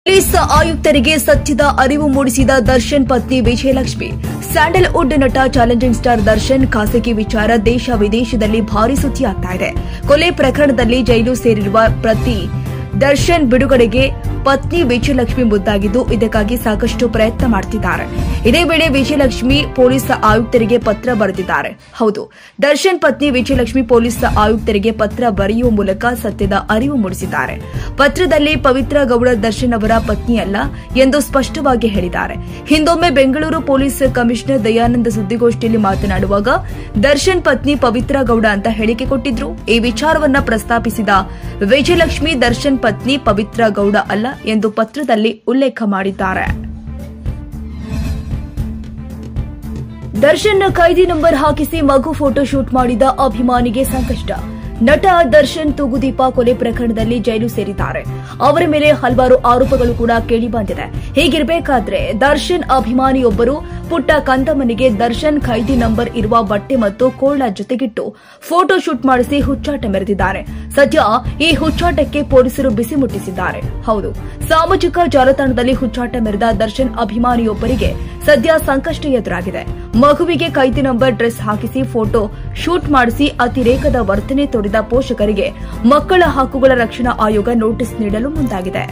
Police ಆಯುಕ್ತರಿಗೆ ಸತ್ಯದ ಅರಿವು ಮೂಡಿಸಿದ ದರ್ಶನ್ ಪತ್ನಿ ವಿಜಯಲಕ್ಷ್ಮಿ. ಸ್ಯಾಂಡಲ್ವುಡ್ ನಟ ಚಾಲೆಂಜಿಂಗ್ ಸ್ಟಾರ್ ದರ್ಶನ್ ಖಾಸಗಿ ವಿಚಾರ ದೇಶ ವಿದೇಶದಲ್ಲಿ ಭಾರಿ ಸುದ್ದಿಯಾಗ್ತಾ ಇದೆ. ಕೊಲೆ ಪ್ರಕರಣದಲ್ಲಿ ಜೈಲು ಸೇರಿರುವ ಪ್ರತಿ ದರ್ಶನ್ ಬಿಡುಗಡೆಗೆ ಪತ್ನಿ ವಿಜಯಲಕ್ಷ್ಮಿ ಮುಂದಾಗಿದ್ದು, ಇದಕ್ಕಾಗಿ ಸಾಕಷ್ಟು ಪ್ರಯತ್ನ ಮಾಡುತ್ತಿದ್ದಾರೆ. ಇದೇ ವೇಳೆ ವಿಜಯಲಕ್ಷ್ಮಿ ಪೊಲೀಸ್ ಆಯುಕ್ತರಿಗೆ ಪತ್ರ ಬರೆದಿದ್ದಾರೆ. ಹೌದು, ದರ್ಶನ್ ಪತ್ನಿ ವಿಜಯಲಕ್ಷ್ಮಿ ಪೊಲೀಸ್ ಆಯುಕ್ತರಿಗೆ ಪತ್ರ ಬರೆಯುವ ಮೂಲಕ ಸತ್ಯದ ಅರಿವು ಮೂಡಿಸಿದ್ದಾರೆ. ಪತ್ರದಲ್ಲಿ ಪವಿತ್ರ ಗೌಡ ದರ್ಶನ್ ಅವರ ಪತ್ನಿಯಲ್ಲ ಎಂದು ಸ್ಪಷ್ಟವಾಗಿ ಹೇಳಿದ್ದಾರೆ. ಹಿಂದೊಮ್ಮೆ ಬೆಂಗಳೂರು ಪೊಲೀಸ್ ಕಮಿಷನರ್ ದಯಾನಂದ ಸುದ್ದಿಗೋಷ್ಠಿಯಲ್ಲಿ ಮಾತನಾಡುವಾಗ ದರ್ಶನ್ ಪತ್ನಿ ಪವಿತ್ರ ಗೌಡ ಅಂತ ಹೇಳಿಕೆ ಕೊಟ್ಟಿದ್ರು. ಈ ವಿಚಾರವನ್ನ ಪ್ರಸ್ತಾಪಿಸಿದ ವಿಜಯಲಕ್ಷ್ಮಿ ದರ್ಶನ್ ಪತ್ನಿ ಪವಿತ್ರ ಗೌಡ ಅಲ್ಲ ಎಂದು ಪತ್ರದಲ್ಲಿ ಉಲ್ಲೇಖ ಮಾಡಿದ್ದಾರೆ. ದರ್ಶನ್ ಖೈದಿ ನಂಬರ್ ಹಾಕಿಸಿ ಮಗು ಫೋಟೋ ಶೂಟ್ ಮಾಡಿದ ಅಭಿಮಾನಿಗೆ ಸಂಕಷ್ಟ. ನಟ ದರ್ಶನ್ ತೂಗುದೀಪ ಕೊಲೆ ಪ್ರಕರಣದಲ್ಲಿ ಜೈಲು ಸೇರಿದ್ದಾರೆ. ಅವರ ಮೇಲೆ ಹಲವಾರು ಆರೋಪಗಳು ಕೂಡ ಕೇಳಿಬಂದಿದೆ. ಹೀಗಿರಬೇಕಾದ್ರೆ ದರ್ಶನ್ ಅಭಿಮಾನಿಯೊಬ್ಬರು ಪುಟ್ಟ ಕಂದಮ್ಮನಿಗೆ ದರ್ಶನ್ ಖೈದಿ ನಂಬರ್ ಇರುವ ಬಟ್ಟೆ ಮತ್ತು ಕೋಳ ಜೊತೆಗಿಟ್ಟು ಫೋಟೋ ಶೂಟ್ ಮಾಡಿಸಿ ಹುಚ್ಚಾಟ ಮೆರೆದಿದ್ದಾರೆ. ಸದ್ಯ ಈ ಹುಚ್ಚಾಟಕ್ಕೆ ಪೊಲೀಸರು ಬಿಸಿ ಮುಟ್ಟಿಸಿದ್ದಾರೆ. ಹೌದು, ಸಾಮಾಜಿಕ ಜಾಲತಾಣದಲ್ಲಿ ಹುಚ್ಚಾಟ ಮೆರೆದ ದರ್ಶನ್ ಅಭಿಮಾನಿಯೊಬ್ಬರಿಗೆ ಸದ್ಯ ಸಂಕಷ್ಟ ಎದುರಾಗಿದೆ. ಮಗುವಿಗೆ ಖೈದಿ ನಂಬರ್ ಡ್ರೆಸ್ ಹಾಕಿಸಿ ಫೋಟೋ ಶೂಟ್ ಮಾಡಿಸಿ ಅತಿರೇಕದ ವರ್ತನೆ ತೋರಿದ ಪೋಷಕರಿಗೆ ಮಕ್ಕಳ ಹಕ್ಕುಗಳ ರಕ್ಷಣಾ ಆಯೋಗ ನೋಟಿಸ್ ನೀಡಲು ಮುಂದಾಗಿದೆ.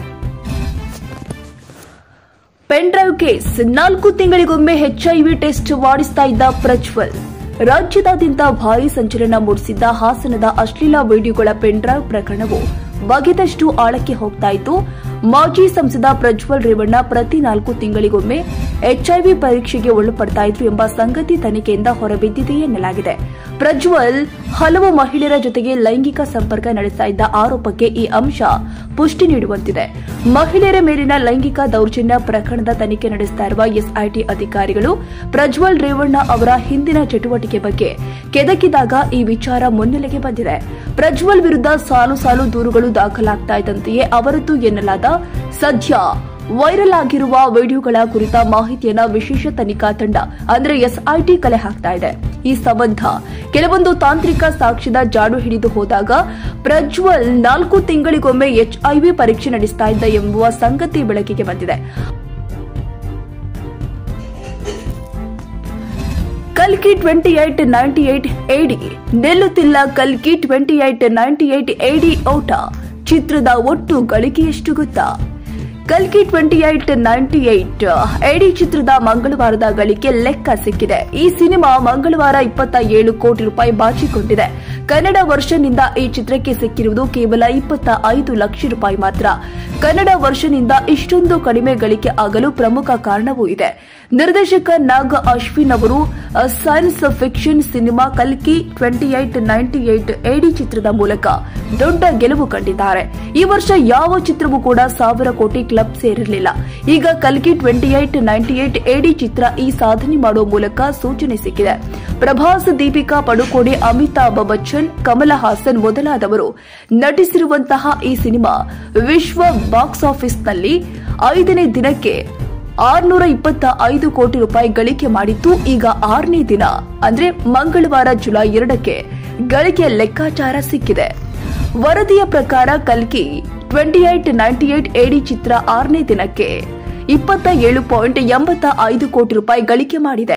Pen drive case. 4 ತಿಂಗಳಿಗೊಮ್ಮೆ HIV ಟೆಸ್ಟ್ ಮಾಡಿಸ್ತಾ ಇದ್ದ ಪ್ರಜ್ವಲ್. ರಾಜ್ಯದಾದ್ಯಂತ ಭಾರೀ ಸಂಚಲನ ಮೂಡಿಸಿದ್ದ ಹಾಸನದ ಅಶ್ಲೀಲ ವಿಡಿಯೋಗಳ ಪೆನ್ ಡ್ರೈವ್ ಪ್ರಕರಣವು ಬಗೆದಷ್ಟು ಆಳಕ್ಕೆ ಹೋಗ್ತಾ ಇತ್ತು. ಮಾಜಿ ಸಂಸದ ಪ್ರಜ್ವಲ್ ರೇವಣ್ಣ ಪ್ರತಿ 4 ತಿಂಗಳಿಗೊಮ್ಮೆ HIV ಪರೀಕ್ಷೆಗೆ ಒಳಪಡ್ತಾ ಇದ್ರು ಎಂಬ ಸಂಗತಿ ತನಿಖೆಯಿಂದ ಹೊರಬಿದ್ದಿದೆ ಎನ್ನಲಾಗಿದೆ. ಪ್ರಜ್ವಲ್ ಹಲವು ಮಹಿಳೆಯರ ಜೊತೆಗೆ ಲೈಂಗಿಕ ಸಂಪರ್ಕ ನಡೆಸ್ತಾ ಇದ್ದ ಆರೋಪಕ್ಕೆ ಈ ಅಂಶ ಪುಷ್ಟಿ ನೀಡುವಂತಿದೆ. ಮಹಿಳೆಯರ ಮೇಲಿನ ಲೈಂಗಿಕ ದೌರ್ಜನ್ಯ ಪ್ರಕರಣದ ತನಿಖೆ ನಡೆಸ್ತಾ ಇರುವ SIT ಅಧಿಕಾರಿಗಳು ಪ್ರಜ್ವಲ್ ರೇವಣ್ಣ ಅವರ ಹಿಂದಿನ ಚಟುವಟಿಕೆ ಬಗ್ಗೆ ಕೆದಕಿದಾಗ ಈ ವಿಚಾರ ಮುನ್ನೆಲೆಗೆ ಬಂದಿದೆ. ಪ್ರಜ್ವಲ್ ವಿರುದ್ಧ ಸಾಲು ಸಾಲು ದೂರುಗಳು ದಾಖಲಾಗ್ತಾ ಇದ್ದಂತೆಯೇ ಅವರದ್ದು ಎನ್ನಲಾದ ಸದ್ಯ ವೈರಲ್ ಆಗಿರುವ ವಿಡಿಯೋಗಳ ಕುರಿತ ಮಾಹಿತಿಯನ್ನ ವಿಶೇಷ ತನಿಖಾ ತಂಡ ಅಂದ್ರೆ SIT ಕಲೆ ಹಾಕ್ತಾ ಇದೆ. ಈ ಸಂಬಂಧ ಕೆಲವೊಂದು ತಾಂತ್ರಿಕ ಸಾಕ್ಷ್ಯದ ಜಾಡು ಹಿಡಿದು ಹೋದಾಗ ಪ್ರಜ್ವಲ್ 4 ತಿಂಗಳಿಗೊಮ್ಮೆ HIV ಪರೀಕ್ಷೆ ನಡೆಸ್ತಾ ಇದ್ದ ಎಂಬುವ ಸಂಗತಿ ಬೆಳಕಿಗೆ ಬಂದಿದೆ. ಕಲ್ಕಿ 2898 AD ನಿಲ್ಲುತ್ತಿಲ್ಲ. ಕಲ್ಕಿ 2898 AD ಓಟ ಚಿತ್ರದ ಒಟ್ಟು ಗಳಿಕೆ ಎಷ್ಟು ಗೊತ್ತಾ? ಕಲ್ಕಿ 2898 AD ಚಿತ್ರದ ಮಂಗಳವಾರದ ಗಳಿಕೆ ಲೆಕ್ಕ ಸಿಕ್ಕಿದೆ. ಈ ಸಿನಿಮಾ ಮಂಗಳವಾರ 27 ಕೋಟಿ ರೂಪಾಯಿ ಬಾಚಿಕೊಂಡಿದೆ. ಕನ್ನಡ ವರ್ಷನ್ನಿಂದ ಈ ಚಿತ್ರಕ್ಕೆ ಸಿಕ್ಕಿರುವುದು ಕೇವಲ 25 ಲಕ್ಷ ರೂಪಾಯಿ ಮಾತ್ರ. ಕನ್ನಡ ವರ್ಷನ್ನಿಂದ ಇಷ್ಟೊಂದು ಕಡಿಮೆ ಗಳಿಕೆ ಆಗಲು ಪ್ರಮುಖ ಕಾರಣವೂ ಇದೆ. ನಿರ್ದೇಶಕ ನಾಗ ಅಶ್ವಿನ್ ಅವರು ಸೈನ್ಸ್ ಫಿಕ್ಷನ್ ಸಿನಿಮಾ ಕಲ್ಕಿ 2898 AD ಚಿತ್ರದ ಮೂಲಕ ದೊಡ್ಡ ಗೆಲುವು ಕಂಡಿದ್ದಾರೆ. ಈ ವರ್ಷ ಯಾವ ಚಿತ್ರವೂ ಕೂಡ 1000 ಕೋಟಿ ಕ್ಲಬ್ ಸೇರಿರಲಿಲ್ಲ. ಈಗ ಕಲ್ಕಿ 2898 AD ಚಿತ್ರ ಈ ಸಾಧನೆ ಮಾಡುವ ಮೂಲಕ ಸೂಚನೆ ಸಿಕ್ಕಿದೆ. ಪ್ರಭಾಸ್, ದೀಪಿಕಾ ಪಡುಕೋಣೆ, ಅಮಿತಾಬ್ ಬಚ್ಚನ್, ಕಮಲ್ ಹಾಸನ್ ಮೊದಲಾದವರು ನಟಿಸಿರುವಂತಹ ಈ ಸಿನಿಮಾ ವಿಶ್ವ ಬಾಕ್ಸ್ ಆಫೀಸ್ನಲ್ಲಿ 5ನೇ ದಿನಕ್ಕೆ 625 ಕೋಟಿ ರೂಪಾಯಿ ಗಳಿಕೆ ಮಾಡಿತ್ತು. ಈಗ 6ನೇ ದಿನ ಅಂದ್ರೆ ಮಂಗಳವಾರ ಜುಲೈ 2ಕ್ಕೆ ಗಳಿಕೆಯ ಲೆಕ್ಕಾಚಾರ ಸಿಕ್ಕಿದೆ. ವರದಿಯ ಪ್ರಕಾರ ಕಲ್ಕಿ 2898 AD ಚಿತ್ರ 6ನೇ ದಿನಕ್ಕೆ 27.85 ಕೋಟಿ ರೂಪಾಯಿ ಗಳಿಕೆ ಮಾಡಿದೆ.